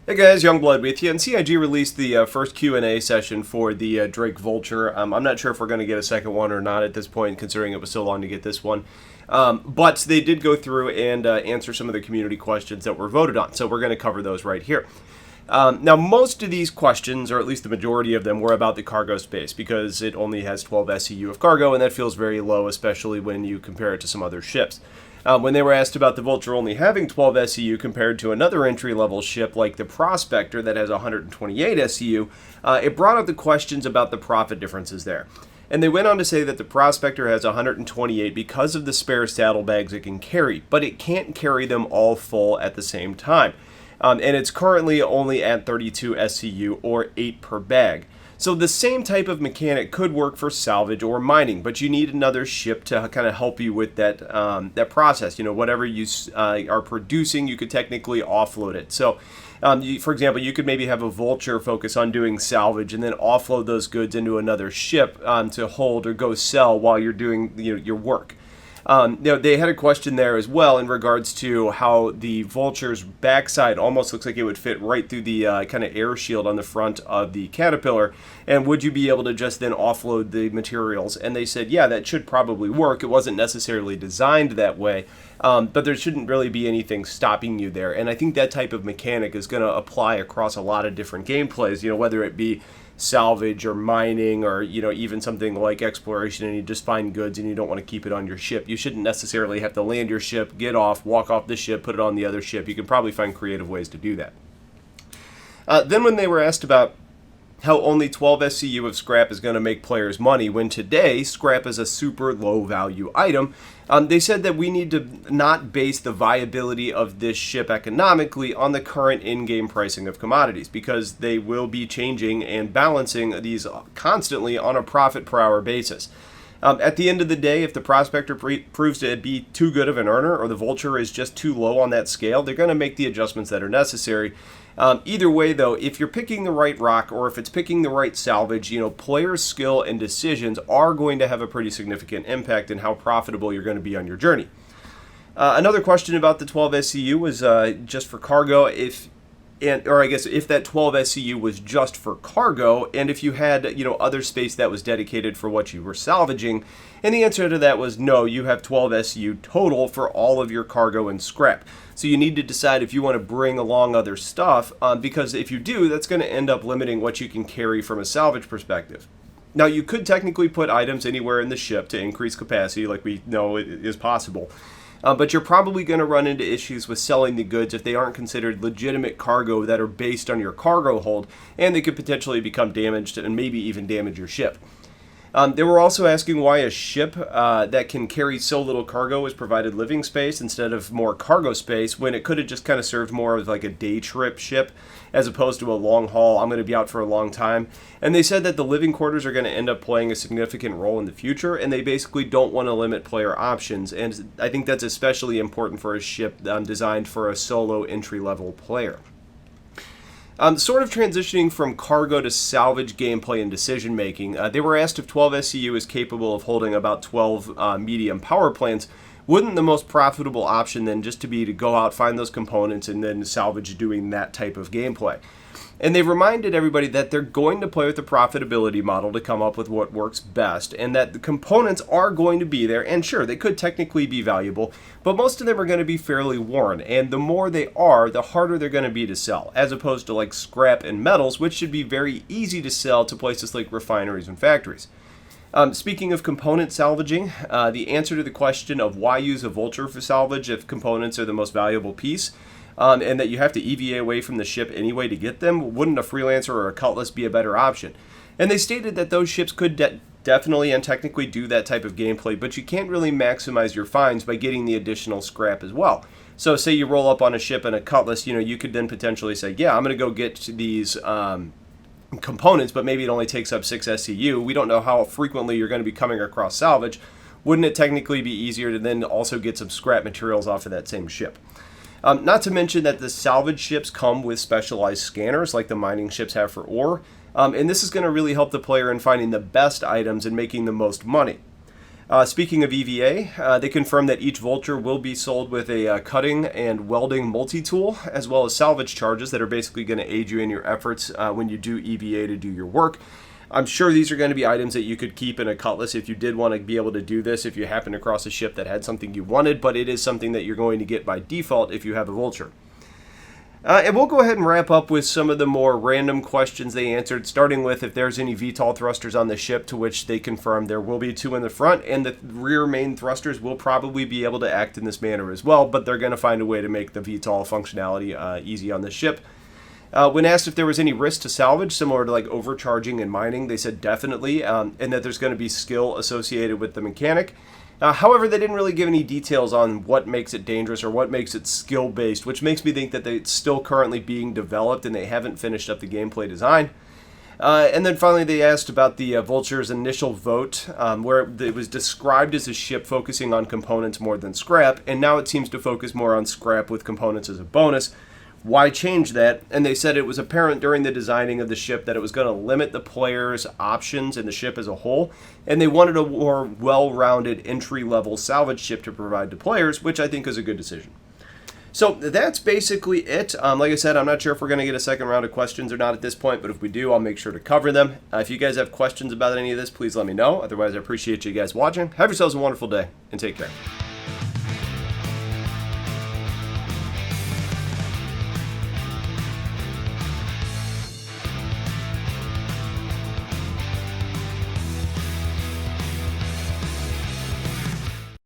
Hey guys, Youngblood with you, and CIG released the first Q&A session for the Drake Vulture. I'm not sure if we're going to get a second one or not at this point, considering it was so long to get this one. But they did go through and answer some of the community questions that were voted on, so we're going to cover those right here. Now, most of these questions, or at least the majority of them, were about the cargo space, because it only has 12 SCU of cargo, and that feels very low, especially when you compare it to some other ships. When they were asked about the Vulture only having 12 SCU compared to another entry-level ship like the Prospector that has 128 SCU, it brought up the questions about the profit differences there. And they went on to say that the Prospector has 128 because of the spare saddlebags it can carry, but it can't carry them all full at the same time. And it's currently only at 32 SCU, or 8 per bag. So the same type of mechanic could work for salvage or mining, but you need another ship to kind of help you with that that process. You know, whatever you are producing, you could technically offload it. So, for example, you could maybe have a Vulture focus on doing salvage and then offload those goods into another ship to hold or go sell while you're doing your work. They had a question there as well in regards to how the Vulture's backside almost looks like it would fit right through the kind of air shield on the front of the Caterpillar, and would you be able to just then offload the materials? And they said, yeah, that should probably work. It wasn't necessarily designed that way, but there shouldn't really be anything stopping you there. And I think that type of mechanic is going to apply across a lot of different gameplays, whether it be salvage or mining, or even something like exploration, and you just find goods and you don't want to keep it on your ship. You shouldn't necessarily have to land your ship, get off, walk off the ship, put it on the other ship. You can probably find creative ways to do that. Then when they were asked about how only 12 SCU of scrap is going to make players money, when today scrap is a super low value item, they said that we need to not base the viability of this ship economically on the current in-game pricing of commodities, because they will be changing and balancing these constantly on a profit per hour basis. At the end of the day, if the Prospector proves to be too good of an earner, or the Vulture is just too low on that scale, they're going to make the adjustments that are necessary. Either way, though, if you're picking the right rock, or if it's picking the right salvage, players' skill and decisions are going to have a pretty significant impact in how profitable you're going to be on your journey. Another question about the 12 SCU was just for cargo, if that 12 SCU was just for cargo, and if you had, other space that was dedicated for what you were salvaging. And the answer to that was no, you have 12 SCU total for all of your cargo and scrap. So you need to decide if you want to bring along other stuff, because if you do, that's going to end up limiting what you can carry from a salvage perspective. Now, you could technically put items anywhere in the ship to increase capacity, like we know it is possible. But you're probably going to run into issues with selling the goods if they aren't considered legitimate cargo that are based on your cargo hold, and they could potentially become damaged and maybe even damage your ship. They were also asking why a ship that can carry so little cargo is provided living space instead of more cargo space, when it could have just kind of served more as like a day trip ship as opposed to a long haul, I'm going to be out for a long time. And they said that the living quarters are going to end up playing a significant role in the future, and they basically don't want to limit player options. And I think that's especially important for a ship designed for a solo entry-level player. Sort of transitioning from cargo to salvage gameplay and decision making, they were asked if 12 SCU is capable of holding about 12 medium power plants. Wouldn't the most profitable option then just to be to go out, find those components, and then salvage doing that type of gameplay? And they've reminded everybody that they're going to play with the profitability model to come up with what works best, and that the components are going to be there, and sure, they could technically be valuable, but most of them are going to be fairly worn, and the more they are, the harder they're going to be to sell, as opposed to like scrap and metals, which should be very easy to sell to places like refineries and factories. Speaking of component salvaging, the answer to the question of why use a Vulture for salvage if components are the most valuable piece, and that you have to EVA away from the ship anyway to get them, wouldn't a Freelancer or a Cutlass be a better option? And they stated that those ships could definitely and technically do that type of gameplay, but you can't really maximize your finds by getting the additional scrap as well. So say you roll up on a ship and a Cutlass, you could then potentially say, yeah, I'm going to go get these components, but maybe it only takes up 6 SCU. We don't know how frequently you're going to be coming across salvage. Wouldn't it technically be easier to then also get some scrap materials off of that same ship? Not to mention that the salvage ships come with specialized scanners like the mining ships have for ore, and this is going to really help the player in finding the best items and making the most money. Speaking of EVA, they confirmed that each Vulture will be sold with a cutting and welding multi-tool, as well as salvage charges that are basically going to aid you in your efforts when you do EVA to do your work. I'm sure these are going to be items that you could keep in a cutlass if you did want to be able to do this, if you happen across a ship that had something you wanted, but it is something that you're going to get by default if you have a Vulture. And we'll go ahead and wrap up with some of the more random questions they answered, starting with if there's any Vtol thrusters on the ship, to which they confirmed there will be 2 in the front, and the rear main thrusters will probably be able to act in this manner as well, but they're going to find a way to make the Vtol functionality easy on the ship. When asked if there was any risk to salvage, similar to like overcharging and mining, they said definitely, and that there's going to be skill associated with the mechanic. However, they didn't really give any details on what makes it dangerous or what makes it skill-based, which makes me think that it's still currently being developed and they haven't finished up the gameplay design. And then finally they asked about the Vulture's initial vote, where it was described as a ship focusing on components more than scrap, and now it seems to focus more on scrap with components as a bonus. Why change that? And they said it was apparent during the designing of the ship that it was going to limit the players' options in the ship as a whole, and they wanted a more well-rounded entry-level salvage ship to provide to players, which I think is a good decision. So that's basically it. Like I said, I'm not sure if we're going to get a second round of questions or not at this point, but if we do, I'll make sure to cover them. If you guys have questions about any of this, please let me know. Otherwise, I appreciate you guys watching. Have yourselves a wonderful day, and take care.